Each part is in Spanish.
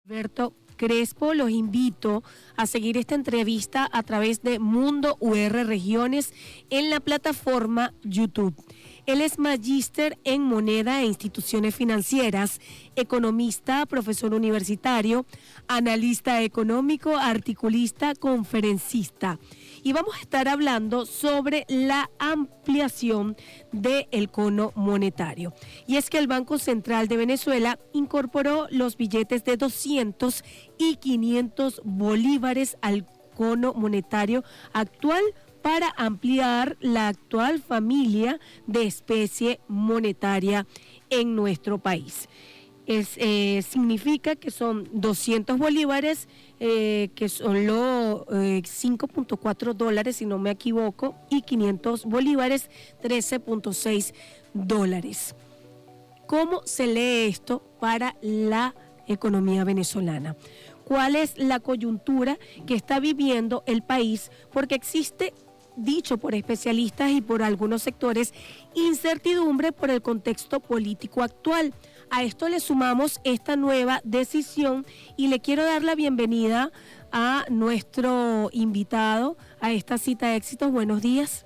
Alberto Crespo, los invito a seguir esta entrevista a través de Mundo UR Regiones en la plataforma YouTube. Él es magíster en moneda e instituciones financieras, economista, profesor universitario, analista económico, articulista, conferencista. Y vamos a estar hablando sobre la ampliación del cono monetario. Y es que el Banco Central de Venezuela incorporó los billetes de 200 y 500 bolívares al cono monetario actual para ampliar la actual familia de especie monetaria en nuestro país. Significa que son 200 bolívares, que son los 5.4 dólares, si no me equivoco, y 500 bolívares, 13.6 dólares. ¿Cómo se lee esto para la economía venezolana? ¿Cuál es la coyuntura que está viviendo el país? Porque existe, dicho por especialistas y por algunos sectores, incertidumbre por el contexto político actual. A esto le sumamos esta nueva decisión y le quiero dar la bienvenida a nuestro invitado a esta cita de éxitos. Buenos días.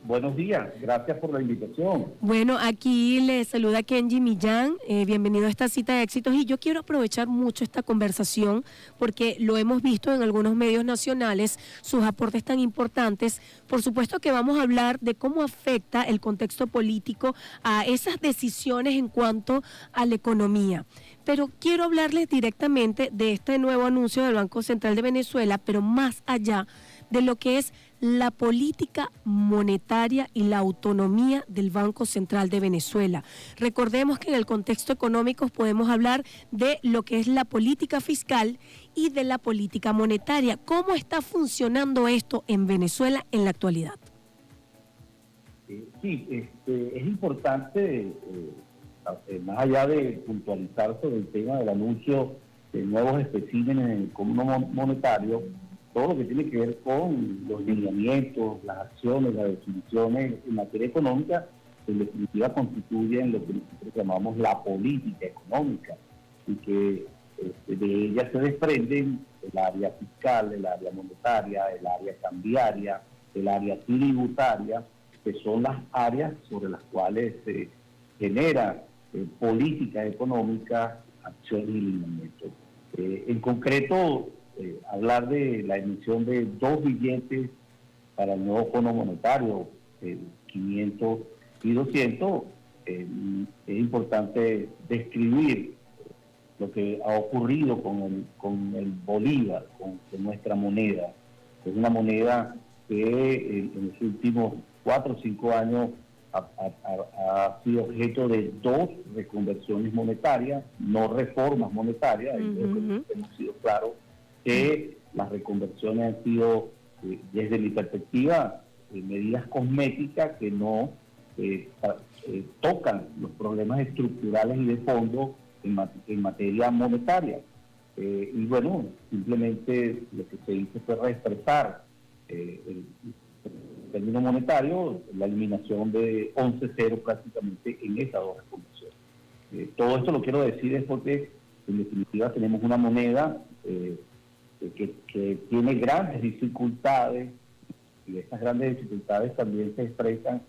Buenos días, gracias por la invitación. Bueno, aquí le saluda Kenji Millán, bienvenido a esta cita de éxitos y yo quiero aprovechar mucho esta conversación porque lo hemos visto en algunos medios nacionales, sus aportes tan importantes. Por supuesto que vamos a hablar de cómo afecta el contexto político a esas decisiones en cuanto a la economía. Pero quiero hablarles directamente de este nuevo anuncio del Banco Central de Venezuela, pero más allá de lo que es la política monetaria y la autonomía del Banco Central de Venezuela. Recordemos que en el contexto económico podemos hablar de lo que es la política fiscal y de la política monetaria. ¿Cómo está funcionando esto en Venezuela en la actualidad? Sí, es importante, más allá de puntualizar sobre el tema del anuncio de nuevos especímenes en el cono monetario, todo lo que tiene que ver con los lineamientos, las acciones, las definiciones en materia económica, en definitiva constituyen lo que nosotros llamamos la política económica, y que de ella se desprenden el área fiscal, el área monetaria, el área cambiaria, el área tributaria, que son las áreas sobre las cuales se genera política económica, acciones y lineamientos. En concreto, hablar de la emisión de 2 billetes para el nuevo cono monetario, 500 y 200, es importante describir lo que ha ocurrido con el bolívar, con nuestra moneda. Es una moneda que en los últimos 4 o 5 años ha sido objeto de 2 reconversiones monetarias, no reformas monetarias. Hemos sido claros que las reconversiones han sido, desde mi perspectiva, medidas cosméticas que no tocan los problemas estructurales y de fondo en materia monetaria. Y bueno, simplemente lo que se hizo fue reexpresar el término monetario, la eliminación de 11 ceros prácticamente en esas 2 reconversiones. Todo esto lo quiero decir es porque en definitiva tenemos una moneda que tiene grandes dificultades, y estas grandes dificultades también se expresan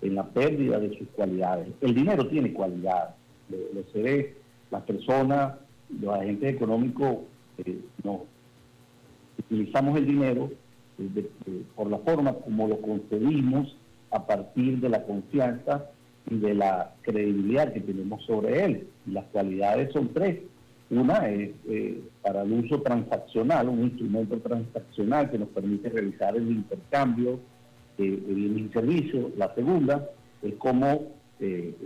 en la pérdida de sus cualidades. El dinero tiene cualidades, los seres, las personas, los agentes económicos, no utilizamos el dinero por la forma como lo concebimos a partir de la confianza y de la credibilidad que tenemos sobre él. Y las cualidades son 3. Una es para el uso transaccional, un instrumento transaccional que nos permite realizar el intercambio de bienes y servicios. La segunda es como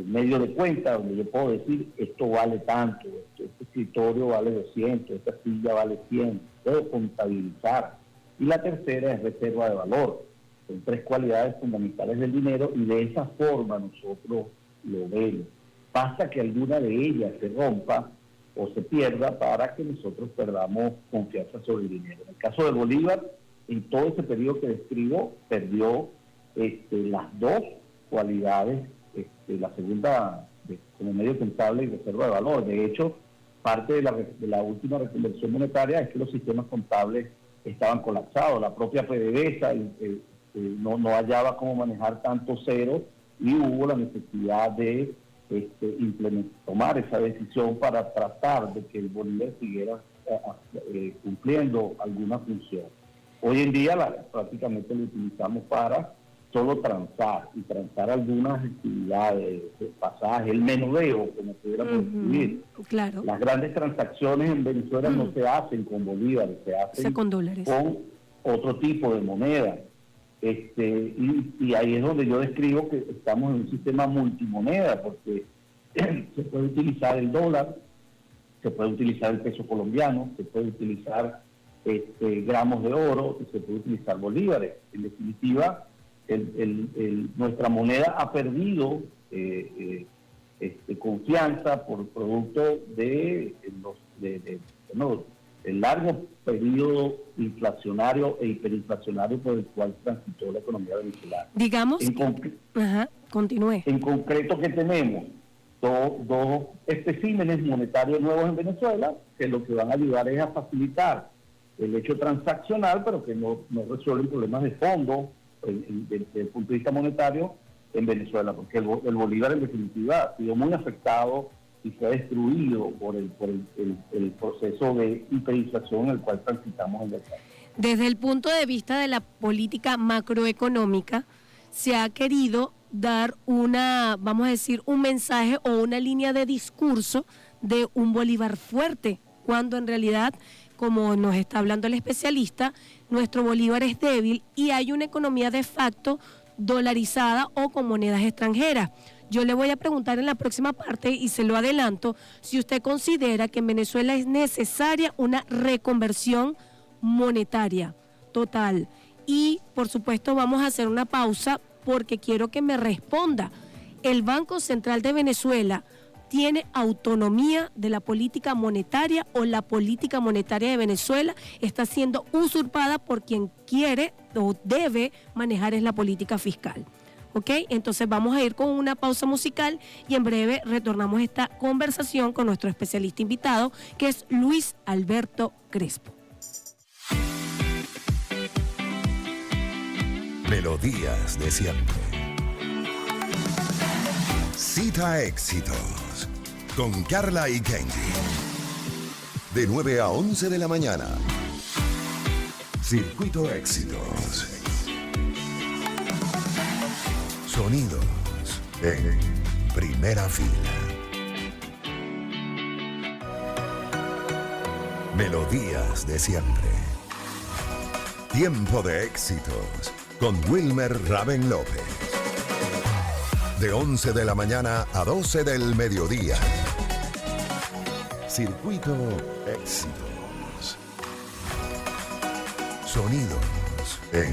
medio de cuenta, donde yo puedo decir, esto vale tanto, este escritorio vale 200, esta silla vale 100, puedo contabilizar. Y la tercera es reserva de valor. Son 3 cualidades fundamentales del dinero y de esa forma nosotros lo vemos. Basta que alguna de ellas se rompa o se pierda para que nosotros perdamos confianza sobre el dinero. En el caso de Bolívar, en todo ese periodo que describo, perdió las 2 cualidades, la segunda como medio contable y reserva de valor. De hecho, parte de la última reconversión monetaria es que los sistemas contables estaban colapsados. La propia PDVSA no hallaba cómo manejar tantos ceros y hubo la necesidad de tomar esa decisión para tratar de que el Bolívar siguiera cumpliendo alguna función. Hoy en día prácticamente lo utilizamos para solo transar algunas actividades, pasajes, el menudeo, como pudiéramos decir. Claro. Las grandes transacciones en Venezuela no se hacen con bolívares, se hacen con dólares, con otro tipo de moneda. Y ahí es donde yo describo que estamos en un sistema multimoneda, porque se puede utilizar el dólar, se puede utilizar el peso colombiano, se puede utilizar gramos de oro y se puede utilizar bolívares. En definitiva, nuestra moneda ha perdido confianza por producto del largo periodo inflacionario e hiperinflacionario por el cual transitó la economía venezolana. Digamos, continúe. En concreto, que tenemos dos especímenes monetarios nuevos en Venezuela, que lo que van a ayudar es a facilitar el hecho transaccional, pero que no resuelven problemas de fondo desde el punto de vista monetario en Venezuela, porque el bolívar en definitiva ha sido muy afectado y fue destruido por el proceso de hiperinflación en el cual transitamos en el país. Desde el punto de vista de la política macroeconómica, se ha querido dar vamos a decir, un mensaje o una línea de discurso de un bolívar fuerte, cuando en realidad, como nos está hablando el especialista, nuestro bolívar es débil y hay una economía de facto dolarizada o con monedas extranjeras. Yo le voy a preguntar en la próxima parte, y se lo adelanto, si usted considera que en Venezuela es necesaria una reconversión monetaria total. Y, por supuesto, vamos a hacer una pausa porque quiero que me responda. ¿El Banco Central de Venezuela tiene autonomía de la política monetaria o la política monetaria de Venezuela está siendo usurpada por quien quiere o debe manejar es la política fiscal? ¿Ok? Entonces vamos a ir con una pausa musical y en breve retornamos esta conversación con nuestro especialista invitado, que es Luis Alberto Crespo. Melodías de siempre. Cita Éxitos con Carla y Kenji. De 9 a 11 de la mañana. Circuito Éxitos. Sonidos en primera fila. Melodías de siempre. Tiempo de éxitos con Wilmer Raven López. De 11 de la mañana a 12 del mediodía. Circuito Éxitos. Sonidos en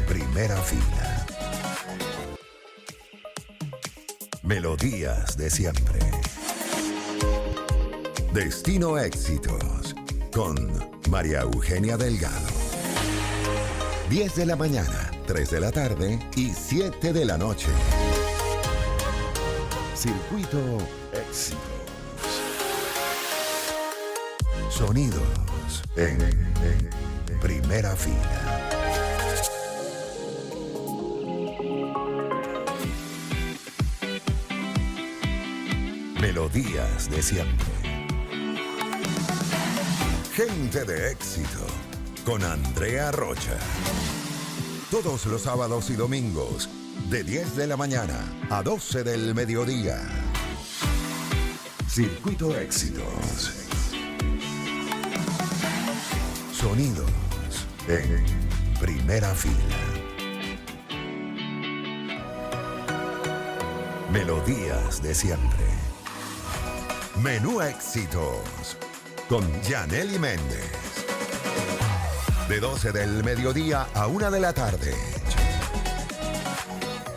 primera fila. Melodías de siempre. Destino Éxitos con María Eugenia Delgado. 10 de la mañana, 3 de la tarde y 7 de la noche. Circuito Éxitos. Sonidos en primera fila. Melodías de siempre. Gente de éxito con Andrea Rocha. Todos los sábados y domingos de 10 de la mañana a 12 del mediodía. Circuito Éxitos. Sonidos en primera fila. Melodías de siempre. Menú Éxitos con Yanely Méndez. De 12 del mediodía a 1 de la tarde.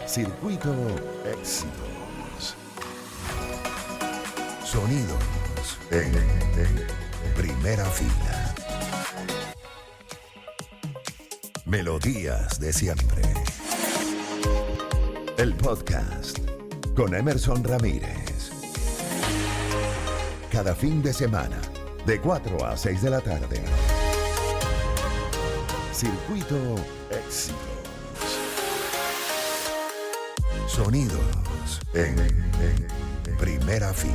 Circuito Éxitos. Sonidos en primera fila. Melodías de siempre. El podcast con Emerson Ramírez. cada fin de semana, de 4 a 6 de la tarde. Circuito Éxitos. Sonidos en primera fila.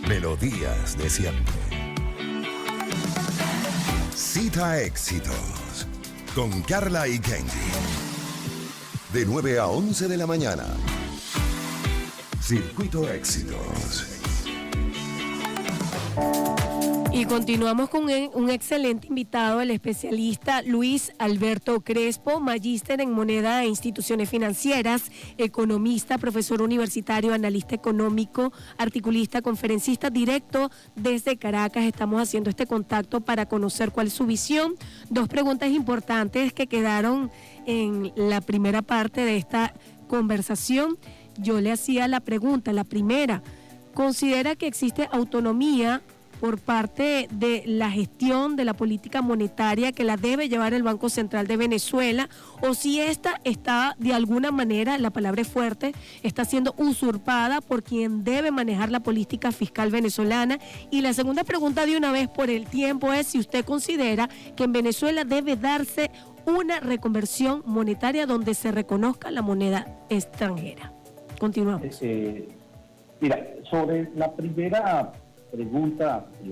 Melodías de siempre. Cita Éxitos con Carla y Kenji. De 9 a 11 de la mañana. Circuito Éxitos. Y continuamos con un excelente invitado, el especialista Luis Alberto Crespo, magíster en moneda e instituciones financieras, economista, profesor universitario, analista económico, articulista, conferencista, directo desde Caracas. Estamos haciendo este contacto para conocer cuál es su visión. Dos preguntas importantes que quedaron en la primera parte de esta conversación. Yo le hacía la pregunta, la primera, ¿considera que existe autonomía por parte de la gestión de la política monetaria que la debe llevar el Banco Central de Venezuela, o si esta está de alguna manera, la palabra es fuerte, está siendo usurpada por quien debe manejar la política fiscal venezolana? Y la segunda pregunta, de una vez por el tiempo, es si usted considera que en Venezuela debe darse una reconversión monetaria donde se reconozca la moneda extranjera. Continuamos. Mira, sobre la primera pregunta de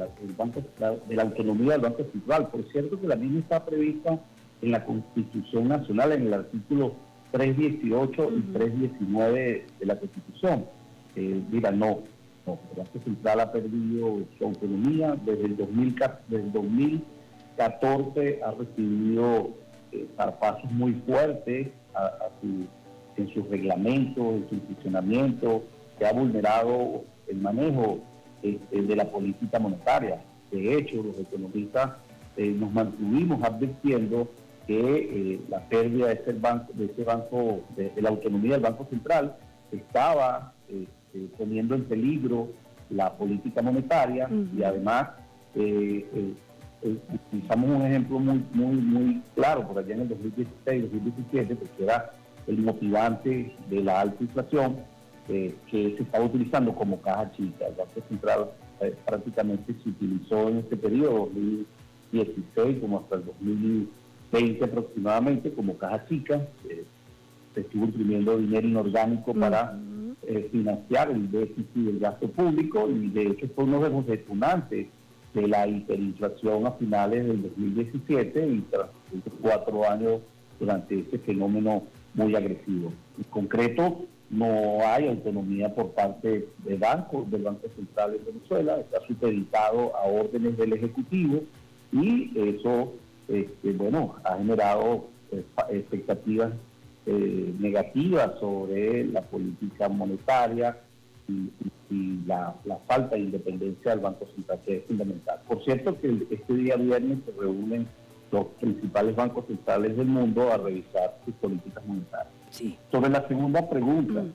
la autonomía del Banco Central, por cierto que la misma está prevista en la Constitución Nacional, en el artículo 318 y 319 de la Constitución. No, el Banco Central ha perdido su autonomía desde el 2014, ha recibido zarpazos muy fuertes en sus reglamentos, en su funcionamiento, que ha vulnerado el manejo de la política monetaria. De hecho, los economistas nos mantuvimos advirtiendo que la pérdida de ese banco, de la autonomía del Banco Central, estaba poniendo en peligro la política monetaria. Y además utilizamos un ejemplo muy claro por allá en el 2016-2017, porque era el motivante de la alta inflación, que se estaba utilizando como caja chica. El Banco Central prácticamente se utilizó en este periodo, 2016 como hasta el 2020 aproximadamente, como caja chica. Se estuvo imprimiendo dinero inorgánico para financiar el déficit del gasto público, y de hecho fue uno de los detonantes de la hiperinflación a finales del 2017 y tras 4 años durante este fenómeno muy agresivo. En concreto, no hay autonomía por parte del Banco Central de Venezuela, está supeditado a órdenes del Ejecutivo, y eso ha generado expectativas negativas sobre la política monetaria y la falta de independencia del Banco Central, que es fundamental. Por cierto que este día viernes se reúnen los principales bancos centrales del mundo a revisar sus políticas monetarias. Sí. Sobre la segunda pregunta,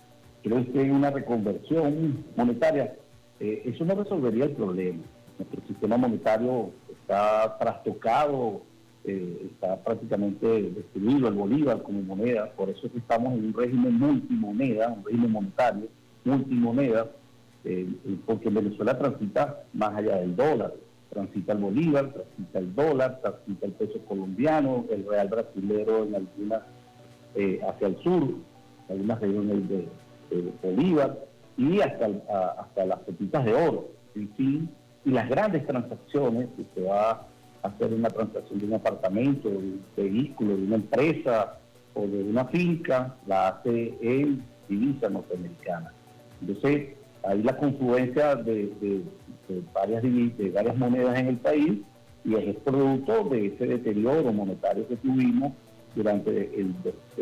creo que hay una reconversión monetaria. Eso no resolvería el problema. Nuestro sistema monetario está trastocado, está prácticamente destruido el bolívar como moneda. Por eso es que estamos en un régimen multimoneda, un régimen monetario multimoneda, porque Venezuela transita más allá del dólar. Transita el bolívar, transita el dólar, transita el peso colombiano, el real brasilero en algunas hacia el sur, algunas regiones de Bolívar, y hasta las pepitas de oro, en fin, y las grandes transacciones, que se va a hacer una transacción de un apartamento, de un vehículo, de una empresa o de una finca, la hace en divisa norteamericana. Entonces, hay la confluencia de varias monedas en el país, y es producto de ese deterioro monetario que tuvimos durante el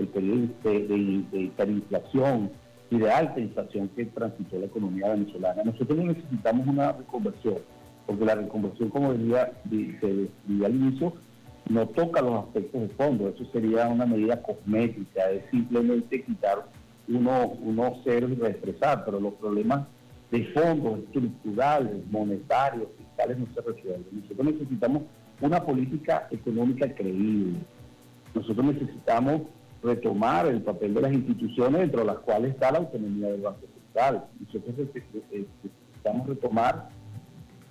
periodo de hiperinflación y de alta inflación que transitó la economía venezolana. Nosotros necesitamos una reconversión, porque la reconversión, como decía al inicio, no toca los aspectos de fondo. Eso sería una medida cosmética, es simplemente quitar unos ceros y reexpresar, pero los problemas de fondo, estructurales, monetarios, fiscales, no se resuelven. Nosotros necesitamos una política económica creíble, Nosotros necesitamos retomar el papel de las instituciones, dentro de las cuales está la autonomía del Banco Central. Nosotros necesitamos retomar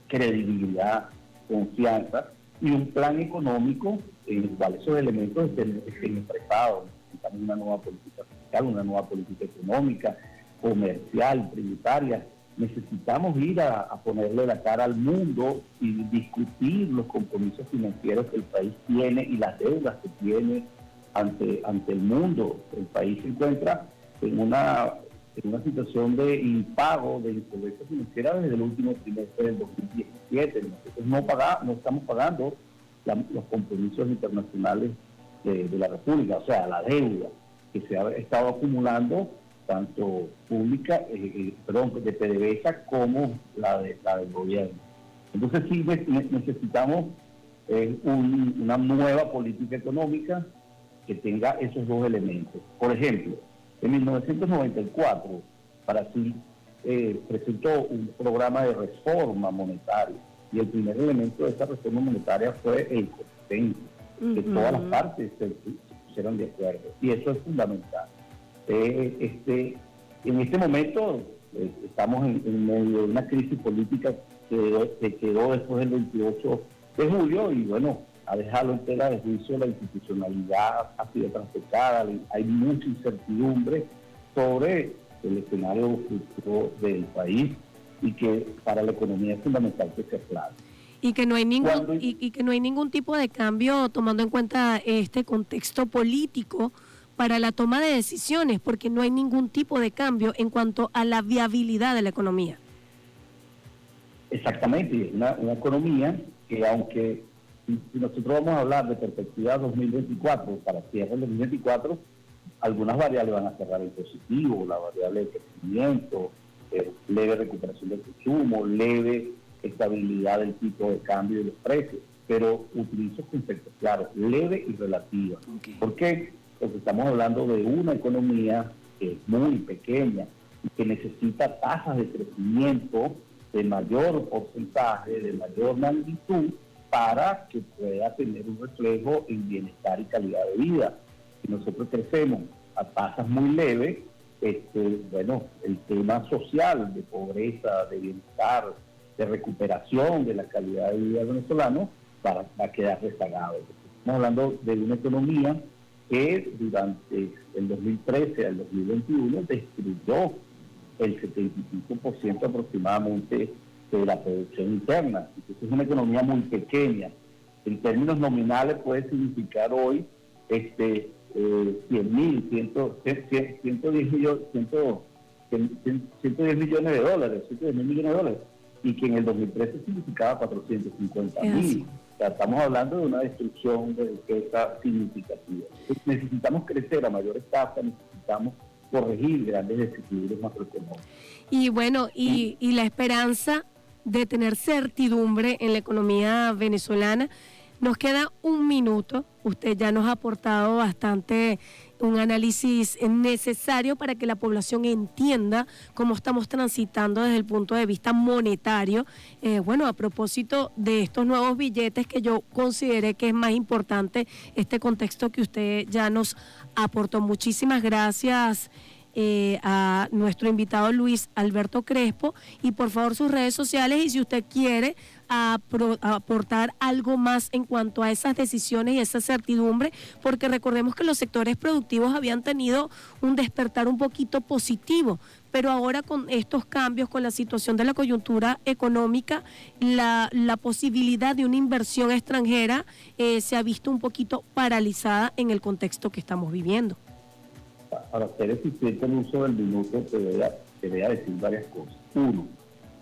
credibilidad, confianza y un plan económico en el cual esos elementos estén expresados. Necesitamos una nueva política fiscal, una nueva política económica, comercial, tributaria. Necesitamos ir a ponerle la cara al mundo y discutir los compromisos financieros que el país tiene y las deudas que tiene ante el mundo. El país se encuentra en una situación de impago, de insolvencia financiera desde el último trimestre del 2017. Nosotros no estamos pagando los compromisos internacionales de la República, o sea, la deuda que se ha estado acumulando, tanto pública, de PDVSA, como la del gobierno. Entonces sí necesitamos una nueva política económica que tenga esos dos elementos. Por ejemplo, en 1994, Brasil presentó un programa de reforma monetaria, y el primer elemento de esa reforma monetaria fue el consenso, que todas las partes se pusieron de acuerdo, y eso es fundamental. En este momento estamos en medio de una crisis política que quedó después del 28 de julio, y bueno, ha dejado en tela de juicio la institucionalidad, ha sido traspasada, hay mucha incertidumbre sobre el escenario futuro del país, y que para la economía es fundamental que sea claro. Y que no hay ningún tipo de cambio tomando en cuenta este contexto político para la toma de decisiones, porque no hay ningún tipo de cambio en cuanto a la viabilidad de la economía. Exactamente, una economía que, aunque si nosotros vamos a hablar de perspectiva 2024, para cierre del 2024, algunas variables van a cerrar en positivo, la variable de crecimiento, leve recuperación del consumo, leve estabilidad del tipo de cambio y de los precios, pero utilizo conceptos claros, leve y relativa. Okay. ¿Por qué? Porque estamos hablando de una economía que es muy pequeña y que necesita tasas de crecimiento de mayor porcentaje, de mayor magnitud, para que pueda tener un reflejo en bienestar y calidad de vida. Si nosotros crecemos a tasas muy leves, el tema social, de pobreza, de bienestar, de recuperación de la calidad de vida venezolano, va a quedar rezagado. Estamos hablando de una economía que durante el 2013 al 2021 destruyó el 75% aproximadamente de la producción interna. Entonces es una economía muy pequeña. En términos nominales puede significar hoy 110 millones de dólares, 110 mil millones de dólares, y que en el 2013 significaba 450.000. O sea, estamos hablando de una destrucción de riqueza significativa. Entonces, necesitamos crecer a mayores tasas, necesitamos corregir grandes desequilibrios macroeconómicos. Y bueno, y la esperanza de tener certidumbre en la economía venezolana. Nos queda un minuto. Usted ya nos ha aportado bastante un análisis necesario para que la población entienda cómo estamos transitando desde el punto de vista monetario. Bueno, a propósito de estos nuevos billetes, que yo consideré que es más importante este contexto que usted ya nos aportó. Muchísimas gracias a nuestro invitado Luis Alberto Crespo, y por favor sus redes sociales, y si usted quiere aportar algo más en cuanto a esas decisiones y esa certidumbre, porque recordemos que los sectores productivos habían tenido un despertar un poquito positivo, pero ahora con estos cambios, con la situación de la coyuntura económica, la posibilidad de una inversión extranjera se ha visto un poquito paralizada en el contexto que estamos viviendo. Para ser eficiente el uso del minuto, te voy a decir varias cosas. Uno,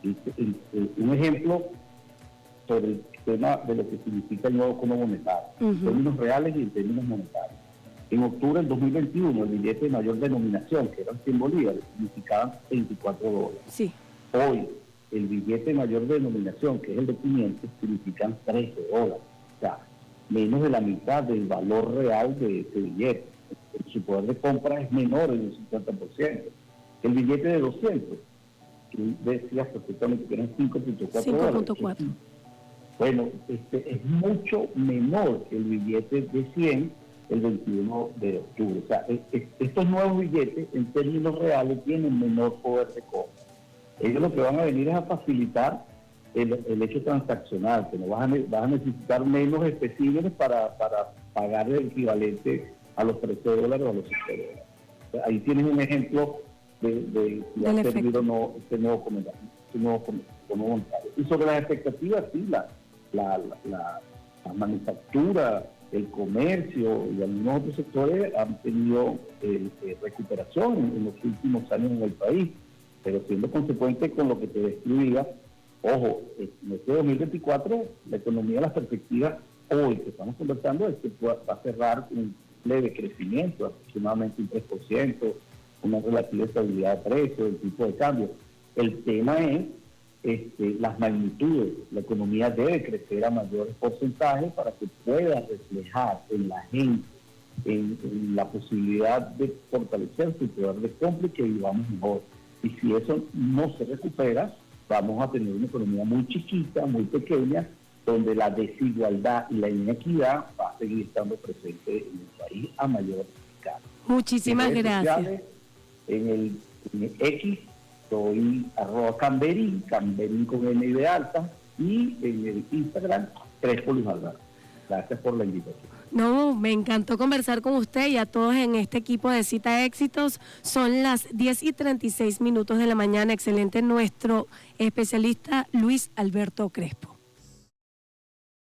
un ejemplo sobre el tema de lo que significa el nuevo cono monetario, en términos reales y en términos monetarios. En octubre del 2021, el billete de mayor denominación, que eran 100 bolívares, significaban $24. Sí. Hoy, el billete de mayor denominación, que es el de 500, significan $13. O sea, menos de la mitad del valor real de ese billete. Su poder de compra es menor en un 50%. El billete de 200, tú decías perfectamente que eran 5.4 $5.4. Bueno, es mucho menor que el billete de 100, el 21 de octubre. O sea, estos nuevos billetes en términos reales tienen menor poder de compra. Ellos lo que van a venir es a facilitar el hecho transaccional, que no vas a necesitar menos especímenes para pagar el equivalente a los $13 o a los $5. O sea, ahí tienes un ejemplo de si ha servido o no este nuevo monetario. Y sobre las expectativas, sí, la manufactura, el comercio y algunos otros sectores han tenido recuperación en los últimos años en el país, pero siendo consecuente con lo que te describía. Ojo, en este 2024 la economía, las perspectivas hoy que estamos conversando es que va a cerrar un leve crecimiento, aproximadamente un 3%, una relativa estabilidad de precios, el tipo de cambio. El tema es las magnitudes. La economía debe crecer a mayores porcentajes para que pueda reflejar en la gente, en la posibilidad de fortalecer su poder de compra y que vivamos mejor. Y si eso no se recupera, vamos a tener una economía muy chiquita, muy pequeña, donde la desigualdad y la inequidad va a seguir estando presente en el país a mayor escala. Muchísimas gracias. En el X soy @Camberín, Camberín con N de alta, y en el Instagram, Crespo Luis Alberto. Gracias por la invitación. No, me encantó conversar con usted y a todos en este equipo de Cita Éxitos. Son las 10:36 de la mañana. Excelente nuestro especialista Luis Alberto Crespo.